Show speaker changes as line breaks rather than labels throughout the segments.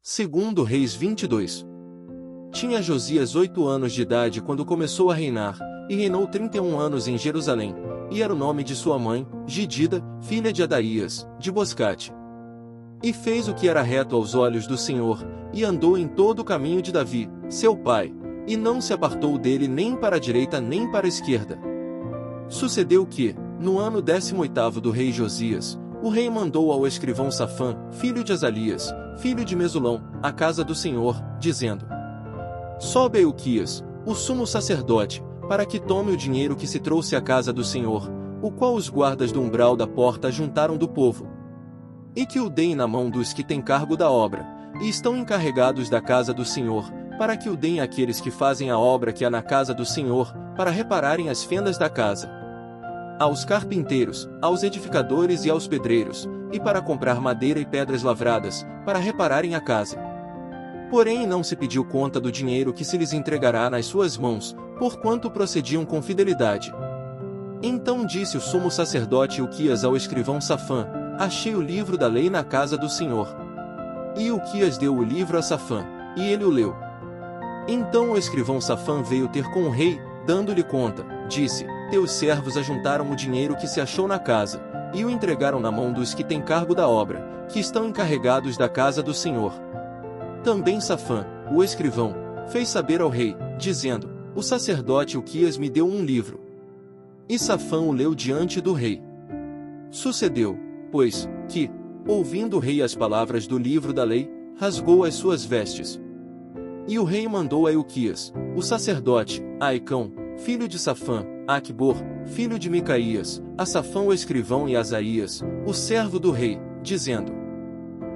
Segundo Reis 22. Tinha Josias 8 anos de idade quando começou a reinar, e reinou 31 anos em Jerusalém, e era o nome de sua mãe, Gidida, filha de Adaías, de Boscate. E fez o que era reto aos olhos do Senhor, e andou em todo o caminho de Davi, seu pai, e não se apartou dele nem para a direita nem para a esquerda. Sucedeu que, no ano 18º do rei Josias, o rei mandou ao escrivão Safã, filho de Azalias, filho de Mesulão, à casa do Senhor, dizendo: Sobe a Ilquias, o sumo sacerdote, para que tome o dinheiro que se trouxe à casa do Senhor, o qual os guardas do umbral da porta juntaram do povo, e que o deem na mão dos que têm cargo da obra, e estão encarregados da casa do Senhor, para que o deem àqueles que fazem a obra que há na casa do Senhor, para repararem as fendas da casa, aos carpinteiros, aos edificadores e aos pedreiros, e para comprar madeira e pedras lavradas, para repararem a casa. Porém não se pediu conta do dinheiro que se lhes entregará nas suas mãos, porquanto procediam com fidelidade. Então disse o sumo sacerdote Ilquias ao escrivão Safã: Achei o livro da lei na casa do Senhor. E Ilquias deu o livro a Safã, e ele o leu. Então o escrivão Safã veio ter com o rei, dando-lhe conta, disse: Teus servos ajuntaram o dinheiro que se achou na casa, e o entregaram na mão dos que têm cargo da obra, que estão encarregados da casa do Senhor. Também Safã, o escrivão, fez saber ao rei, dizendo: O sacerdote Ilquias me deu um livro. E Safã o leu diante do rei. Sucedeu, pois, que, ouvindo o rei as palavras do livro da lei, rasgou as suas vestes. E o rei mandou a Ilquias, o sacerdote, a Aicão, filho de Safã, a Aquibor, filho de Micaías, a Safã o escrivão e a Asaías, o servo do rei, dizendo: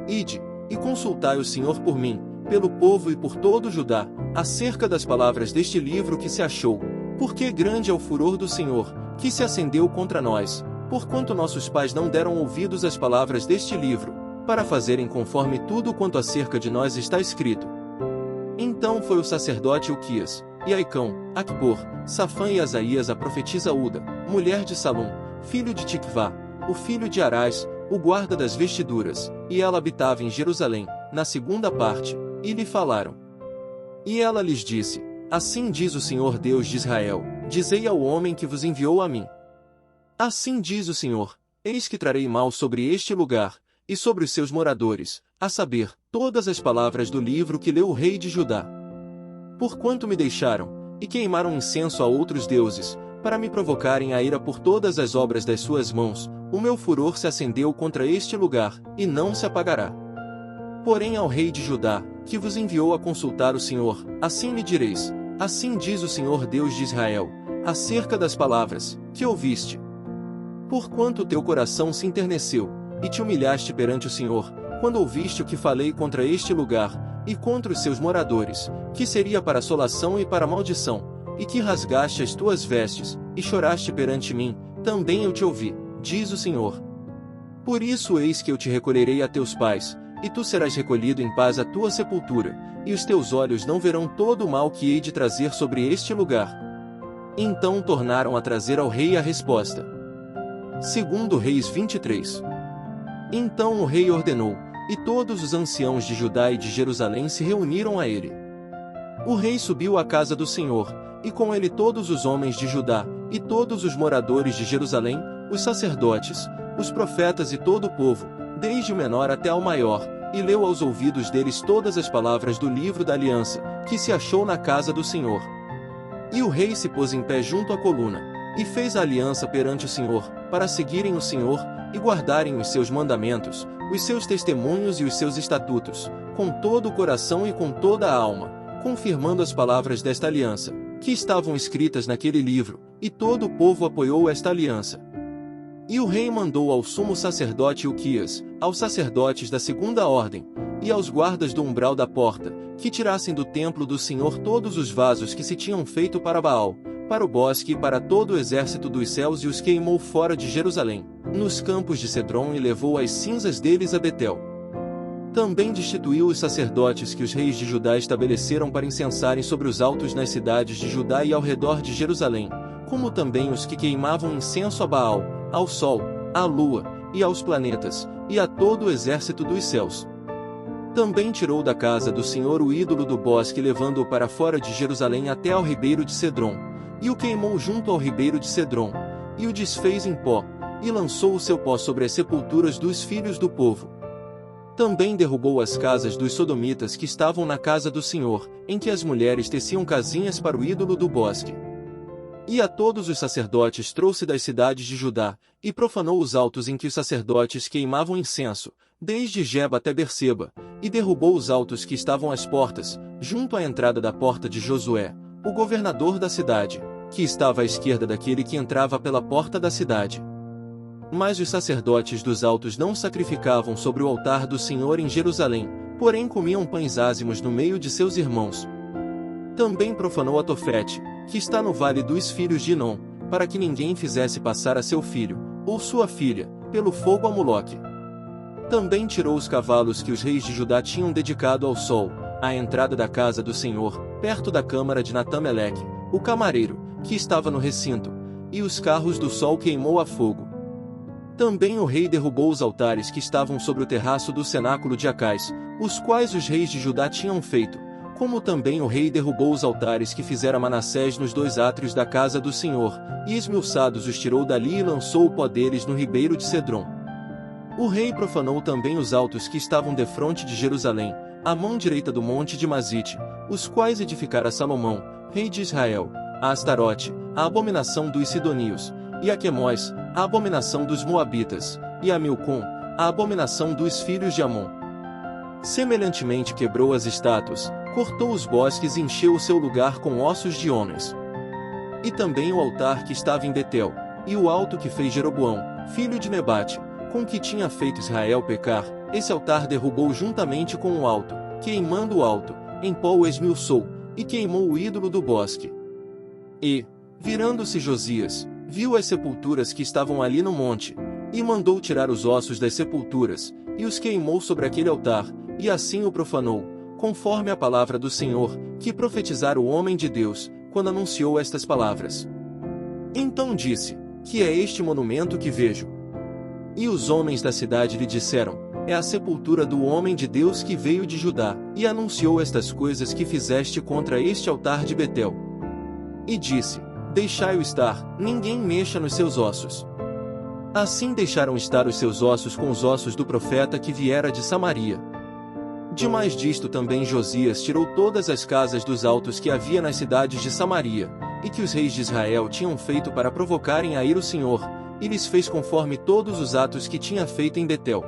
Ide, e consultai o Senhor por mim, pelo povo e por todo Judá, acerca das palavras deste livro que se achou, porque grande é o furor do Senhor, que se acendeu contra nós, porquanto nossos pais não deram ouvidos às palavras deste livro, para fazerem conforme tudo quanto acerca de nós está escrito. Então foi o sacerdote Ilquias, e Aicão, Aquibor, Safã e Asaías a profetisa Uda, mulher de Salum, filho de Tikvá, o filho de Arás, o guarda das vestiduras, e ela habitava em Jerusalém, na segunda parte, e lhe falaram. E ela lhes disse: Assim diz o Senhor Deus de Israel, dizei ao homem que vos enviou a mim. Assim diz o Senhor: Eis que trarei mal sobre este lugar, e sobre os seus moradores, a saber, todas as palavras do livro que leu o rei de Judá. Porquanto me deixaram, e queimaram incenso a outros deuses, para me provocarem a ira por todas as obras das suas mãos, o meu furor se acendeu contra este lugar, e não se apagará. Porém ao rei de Judá, que vos enviou a consultar o Senhor, assim lhe direis: Assim diz o Senhor Deus de Israel, acerca das palavras que ouviste. Porquanto teu coração se enterneceu, e te humilhaste perante o Senhor, quando ouviste o que falei contra este lugar, e contra os seus moradores, que seria para assolação e para maldição, e que rasgaste as tuas vestes, e choraste perante mim, também eu te ouvi, diz o Senhor. Por isso eis que eu te recolherei a teus pais, e tu serás recolhido em paz à tua sepultura, e os teus olhos não verão todo o mal que hei de trazer sobre este lugar. Então tornaram a trazer ao rei a resposta. Segundo Reis 23. Então o rei ordenou, e todos os anciãos de Judá e de Jerusalém se reuniram a ele. O rei subiu à casa do Senhor, e com ele todos os homens de Judá, e todos os moradores de Jerusalém, os sacerdotes, os profetas e todo o povo, desde o menor até ao maior, e leu aos ouvidos deles todas as palavras do livro da aliança, que se achou na casa do Senhor. E o rei se pôs em pé junto à coluna, e fez a aliança perante o Senhor, para seguirem o Senhor, e guardarem os seus mandamentos, os seus testemunhos e os seus estatutos, com todo o coração e com toda a alma, confirmando as palavras desta aliança, que estavam escritas naquele livro, e todo o povo apoiou esta aliança. E o rei mandou ao sumo sacerdote Ilquias, aos sacerdotes da segunda ordem, e aos guardas do umbral da porta, que tirassem do templo do Senhor todos os vasos que se tinham feito para Baal, para o bosque e para todo o exército dos céus, e os queimou fora de Jerusalém, nos campos de Cedron, e levou as cinzas deles a Betel. Também destituiu os sacerdotes que os reis de Judá estabeleceram para incensarem sobre os altos nas cidades de Judá e ao redor de Jerusalém, como também os que queimavam incenso a Baal, ao sol, à lua, e aos planetas, e a todo o exército dos céus. Também tirou da casa do Senhor o ídolo do bosque, levando-o para fora de Jerusalém até ao ribeiro de Cedron, e o queimou junto ao ribeiro de Cedron, e o desfez em pó, e lançou o seu pó sobre as sepulturas dos filhos do povo. Também derrubou as casas dos sodomitas que estavam na casa do Senhor, em que as mulheres teciam casinhas para o ídolo do bosque. E a todos os sacerdotes trouxe das cidades de Judá, e profanou os altos em que os sacerdotes queimavam incenso, desde Geba até Berseba, e derrubou os altos que estavam às portas, junto à entrada da porta de Josué, o governador da cidade, que estava à esquerda daquele que entrava pela porta da cidade. Mas os sacerdotes dos altos não sacrificavam sobre o altar do Senhor em Jerusalém, porém comiam pães ázimos no meio de seus irmãos. Também profanou a Tofete, que está no vale dos filhos de Inom, para que ninguém fizesse passar a seu filho, ou sua filha, pelo fogo a Moloque. Também tirou os cavalos que os reis de Judá tinham dedicado ao sol, à entrada da casa do Senhor, perto da câmara de Natã-Meleque, o camareiro, que estava no recinto, e os carros do sol queimou a fogo. Também o rei derrubou os altares que estavam sobre o terraço do cenáculo de Acais, os quais os reis de Judá tinham feito, como também o rei derrubou os altares que fizera Manassés nos dois átrios da casa do Senhor, e esmiuçados os tirou dali e lançou o pó deles no ribeiro de Cedron. O rei profanou também os altos que estavam defronte de Jerusalém, à mão direita do monte de Mazite, os quais edificara Salomão, rei de Israel, a Astarote, a abominação dos Sidonios, e a Quemós, a abominação dos Moabitas, e a Milcom, a abominação dos filhos de Amon. Semelhantemente quebrou as estátuas, cortou os bosques e encheu o seu lugar com ossos de homens. E também o altar que estava em Betel, e o alto que fez Jeroboão, filho de Nebate, com que tinha feito Israel pecar, esse altar derrubou juntamente com o alto, queimando o alto, em pó o esmiuçou, e queimou o ídolo do bosque. E, virando-se Josias, viu as sepulturas que estavam ali no monte, e mandou tirar os ossos das sepulturas, e os queimou sobre aquele altar, e assim o profanou, conforme a palavra do Senhor, que profetizara o homem de Deus, quando anunciou estas palavras. Então disse: que é este monumento que vejo? E os homens da cidade lhe disseram: é a sepultura do homem de Deus que veio de Judá, e anunciou estas coisas que fizeste contra este altar de Betel. E disse: deixai-o estar, ninguém mexa nos seus ossos. Assim deixaram estar os seus ossos com os ossos do profeta que viera de Samaria. Demais disto também Josias tirou todas as casas dos altos que havia nas cidades de Samaria, e que os reis de Israel tinham feito para provocarem a ira o Senhor, e lhes fez conforme todos os atos que tinha feito em Betel.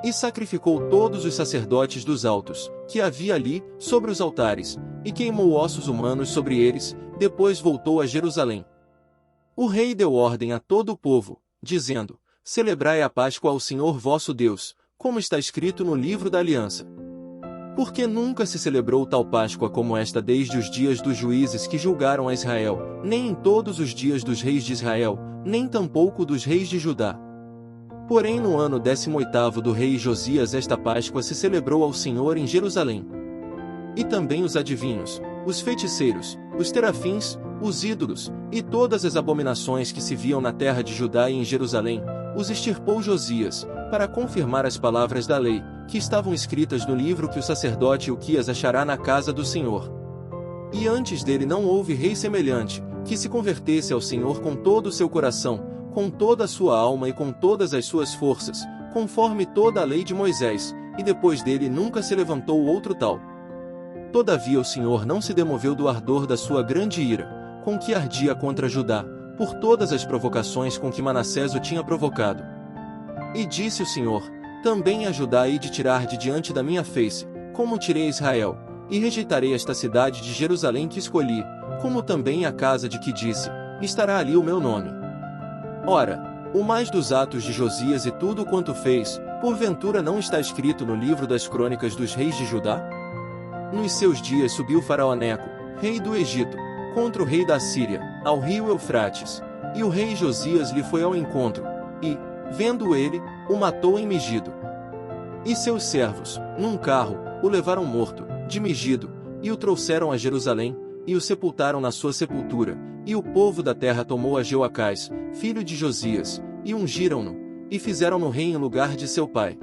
E sacrificou todos os sacerdotes dos altos, que havia ali, sobre os altares, e queimou ossos humanos sobre eles, depois voltou a Jerusalém. O rei deu ordem a todo o povo, dizendo: celebrai a Páscoa ao Senhor vosso Deus, como está escrito no livro da aliança. Porque nunca se celebrou tal Páscoa como esta desde os dias dos juízes que julgaram a Israel, nem em todos os dias dos reis de Israel, nem tampouco dos reis de Judá. Porém no ano 18º do rei Josias esta Páscoa se celebrou ao Senhor em Jerusalém. E também os adivinhos, os feiticeiros, os terafins, os ídolos, e todas as abominações que se viam na terra de Judá e em Jerusalém, os extirpou Josias, para confirmar as palavras da lei, que estavam escritas no livro que o sacerdote Ilquias achará na casa do Senhor. E antes dele não houve rei semelhante, que se convertesse ao Senhor com todo o seu coração, com toda a sua alma e com todas as suas forças, conforme toda a lei de Moisés, e depois dele nunca se levantou outro tal. Todavia o Senhor não se demoveu do ardor da sua grande ira, com que ardia contra Judá, por todas as provocações com que Manassés o tinha provocado. E disse o Senhor: também a Judá hei de tirar de diante da minha face, como tirei Israel, e rejeitarei esta cidade de Jerusalém que escolhi, como também a casa de que disse: estará ali o meu nome. Ora, o mais dos atos de Josias e tudo quanto fez, porventura não está escrito no livro das crônicas dos reis de Judá? Nos seus dias subiu Faraó Neco, rei do Egito, contra o rei da Síria, ao rio Eufrates, e o rei Josias lhe foi ao encontro, e, vendo ele, o matou em Megido. E seus servos, num carro, o levaram morto, de Megido, e o trouxeram a Jerusalém, e o sepultaram na sua sepultura, e o povo da terra tomou a Jeoacás, filho de Josias, e ungiram-no, e fizeram-no rei em lugar de seu pai.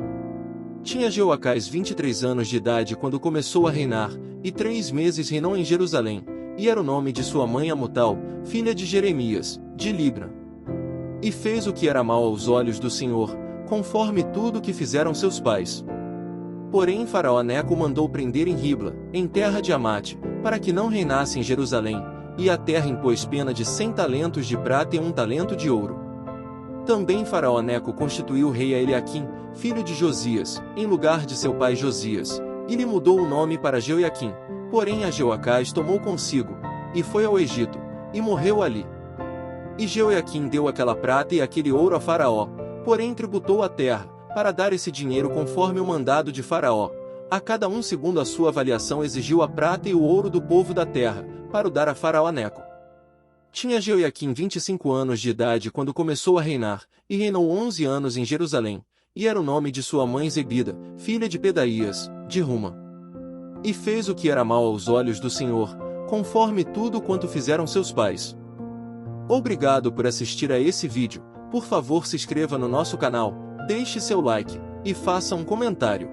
Tinha Jeoacás 23 anos de idade quando começou a reinar, e 3 meses reinou em Jerusalém, e era o nome de sua mãe Amutal, filha de Jeremias, de Libna. E fez o que era mal aos olhos do Senhor, conforme tudo que fizeram seus pais. Porém Faraó Neco mandou prender em Ribla, em terra de Amate, para que não reinasse em Jerusalém, e a terra impôs pena de 100 talentos de prata e 1 talento de ouro. Também Faraó Neco constituiu o rei a Eliaquim, filho de Josias, em lugar de seu pai Josias, e lhe mudou o nome para Jeoiaquim. Porém a Jeoacás tomou consigo, e foi ao Egito, e morreu ali. E Jeoiaquim deu aquela prata e aquele ouro a Faraó, porém tributou a terra, para dar esse dinheiro conforme o mandado de Faraó. A cada um segundo a sua avaliação exigiu a prata e o ouro do povo da terra, para o dar a Faraó Neco. Tinha Jeoiaquim 25 anos de idade quando começou a reinar, e reinou 11 anos em Jerusalém, e era o nome de sua mãe Zebida, filha de Pedaías, de Ruma. E fez o que era mal aos olhos do Senhor, conforme tudo quanto fizeram seus pais. Obrigado por assistir a esse vídeo. Por favor, se inscreva no nosso canal, deixe seu like, e faça um comentário.